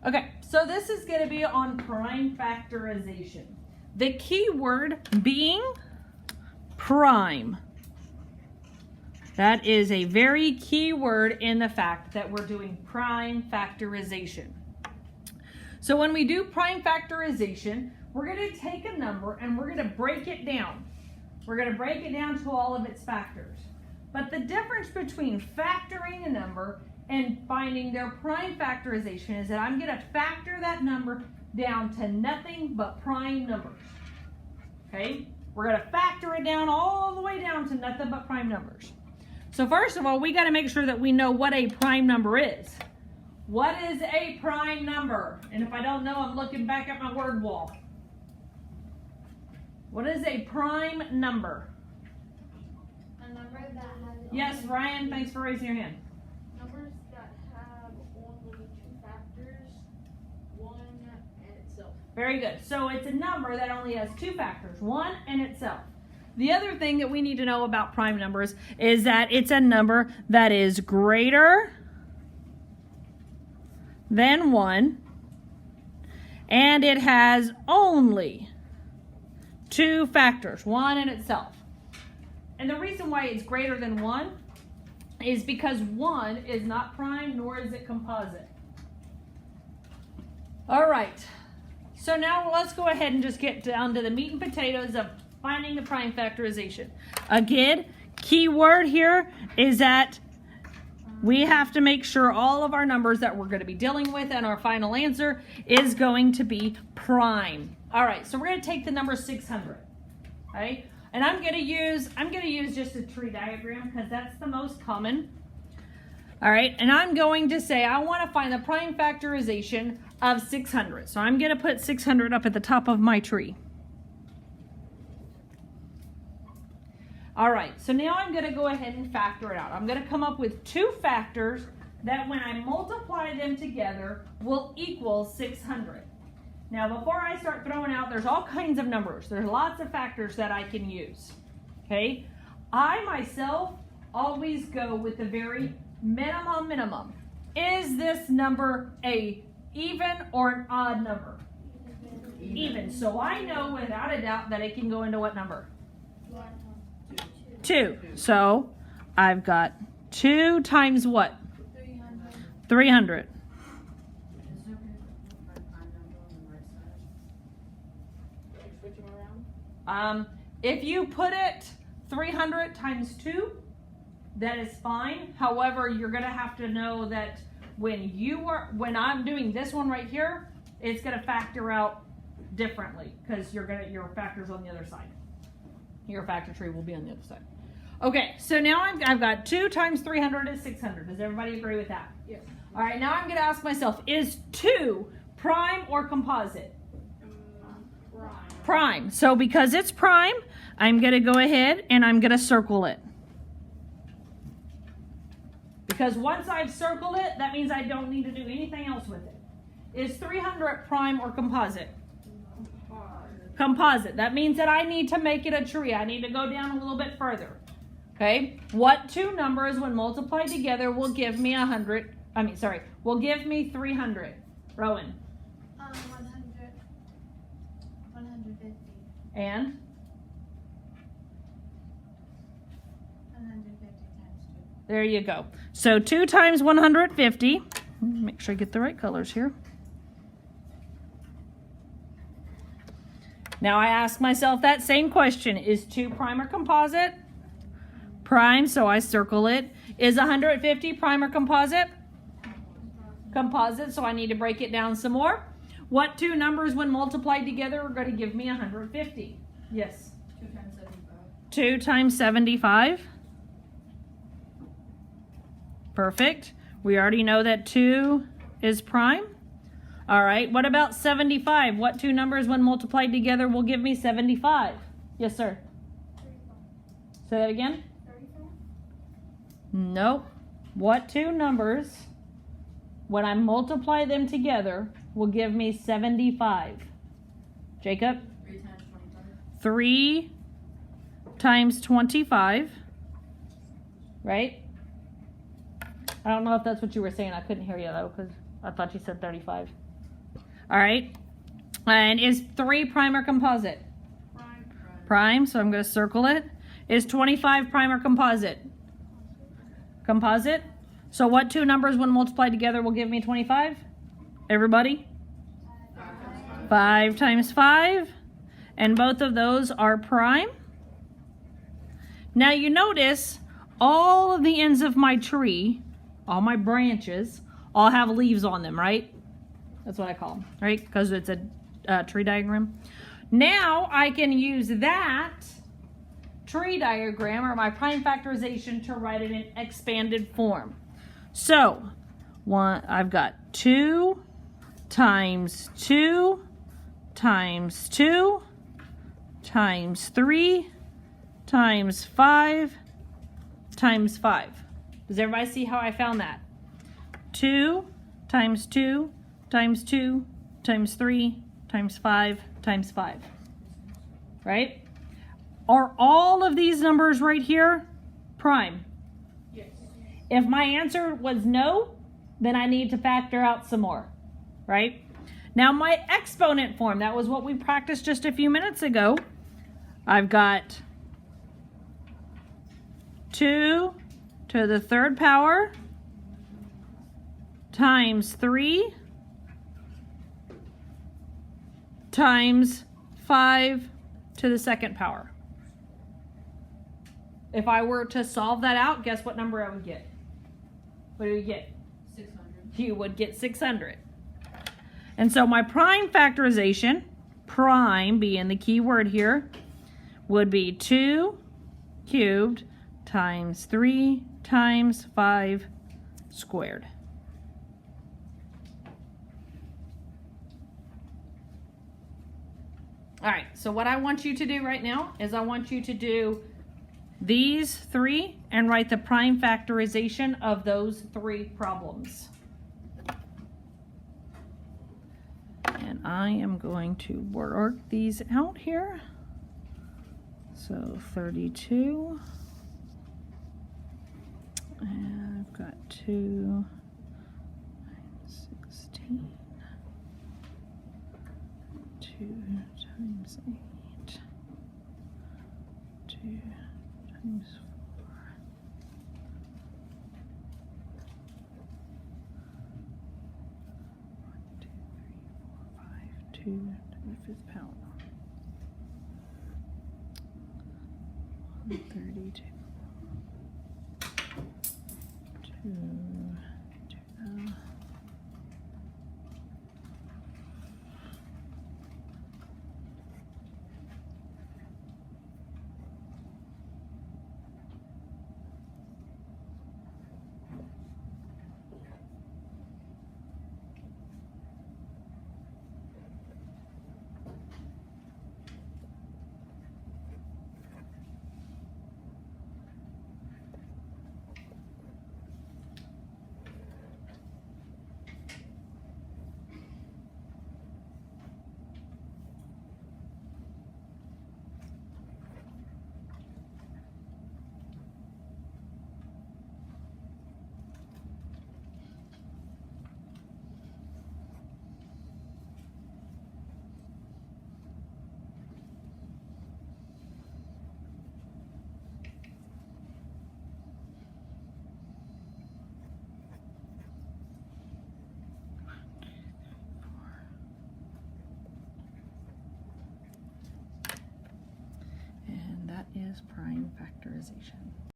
Okay, so this is going to be on prime factorization. The key word being prime. That is a very key word in the fact that we're doing prime factorization. So when we do prime factorization, we're going to take a number and we're going to break it down. We're going to break it down to all of its factors. But the difference between factoring a number and finding their prime factorization is that I'm going to factor that number down to nothing but prime numbers. Okay? We're going to factor it down all the way down to nothing but prime numbers. So first of all, we got to make sure that we know what a prime number is. What is a prime number? And if I don't know, I'm looking back at my word wall. What is a prime number? A number that has... Yes, Ryan, thanks for raising your hand. Numbers that have only two factors, one and itself. Very good. So it's a number that only has two factors, one and itself. The other thing that we need to know about prime numbers is that it's a number that is greater than 1, and it has only two factors, one in itself. And the reason why it's greater than 1 is because 1 is not prime, nor is it composite. All right, so now let's go ahead and just get down to the meat and potatoes of finding the prime factorization. Again, key word here is that we have to make sure all of our numbers that we're going to be dealing with and our final answer is going to be prime. All right, so we're going to take the number 600. Okay, and I'm going to use just a tree diagram because that's the most common. All right, and I'm going to say I want to find the prime factorization of 600. So I'm going to put 600 up at the top of my tree. All right, so now I'm going to go ahead and factor it out. I'm going to come up with two factors that when I multiply them together will equal 600. Now, before I start throwing out, there's all kinds of numbers. There's lots of factors that I can use, okay? I, myself, always go with the very minimum. Is this number a even or an odd number? Even. So I know without a doubt that it can go into what number? 2. So I've got 2 times what? 300. If you put it 300 times 2, that is fine. However, you're going to have to know that when I'm doing this one right here, it's going to factor out differently because your factor's on the other side. Your factor tree will be on the other side. Okay, so now I've got 2 times 300 is 600. Does everybody agree with that? Yes. All right, now I'm going to ask myself, is 2 prime or composite? Prime. So because it's prime, I'm going to go ahead and I'm going to circle it. Because once I've circled it, that means I don't need to do anything else with it. Is 300 prime or composite? Composite. That means that I need to make it a tree. I need to go down a little bit further. Okay? What two numbers when multiplied together will give me will give me 300? Rowan. 150. And? 150 times 2. There you go. So 2 times 150. Make sure I get the right colors here. Now I ask myself that same question. Is 2 prime or composite? Prime, so I circle it. Is 150 prime or composite? Composite, so I need to break it down some more. What two numbers when multiplied together are going to give me 150? Yes? 2 times 75. 2 times 75. Perfect. We already know that 2 is prime. All right, what about 75? What two numbers when multiplied together will give me 75? Yes, sir. 35. Say that again. 35? Nope. What two numbers, when I multiply them together, will give me 75? Jacob? 3 times 25. 3 times 25, right? I don't know if that's what you were saying. I couldn't hear you, though, because I thought you said 35. All right. And is 3 prime or composite? Prime, so I'm going to circle it. Is 25 prime or composite? Composite. So what two numbers when multiplied together will give me 25? Everybody? 5 times 5. And both of those are prime. Now you notice all of the ends of my tree, all my branches, all have leaves on them, right? That's what I call them, right? Because it's a tree diagram. Now I can use that tree diagram or my prime factorization to write it in expanded form. So I've got 2 times 2 times 2 times 3 times 5 times 5. Does everybody see how I found that? 2 times 2 times 2 times 3 times 5 times 5. Right? Are all of these numbers right here prime? Yes. If my answer was no, then I need to factor out some more. Right? Now my exponent form, that was what we practiced just a few minutes ago. I've got 2 to the 3rd power times 3 times 5 to the 2nd power. If I were to solve that out, guess what number I would get? What do you get? 600. You would get 600. And so my prime factorization, prime being the key word here, would be 2 cubed times 3 times 5 squared. All right, so what I want you to do right now is I want you to do these 3 and write the prime factorization of those 3 problems. And I am going to work these out here. So 32. And I've got 2 times 16. 2 times 8. 2 times 4. 1, 2, 3, 4, 5. 2 to the 5th power. 132. 2 to is prime factorization.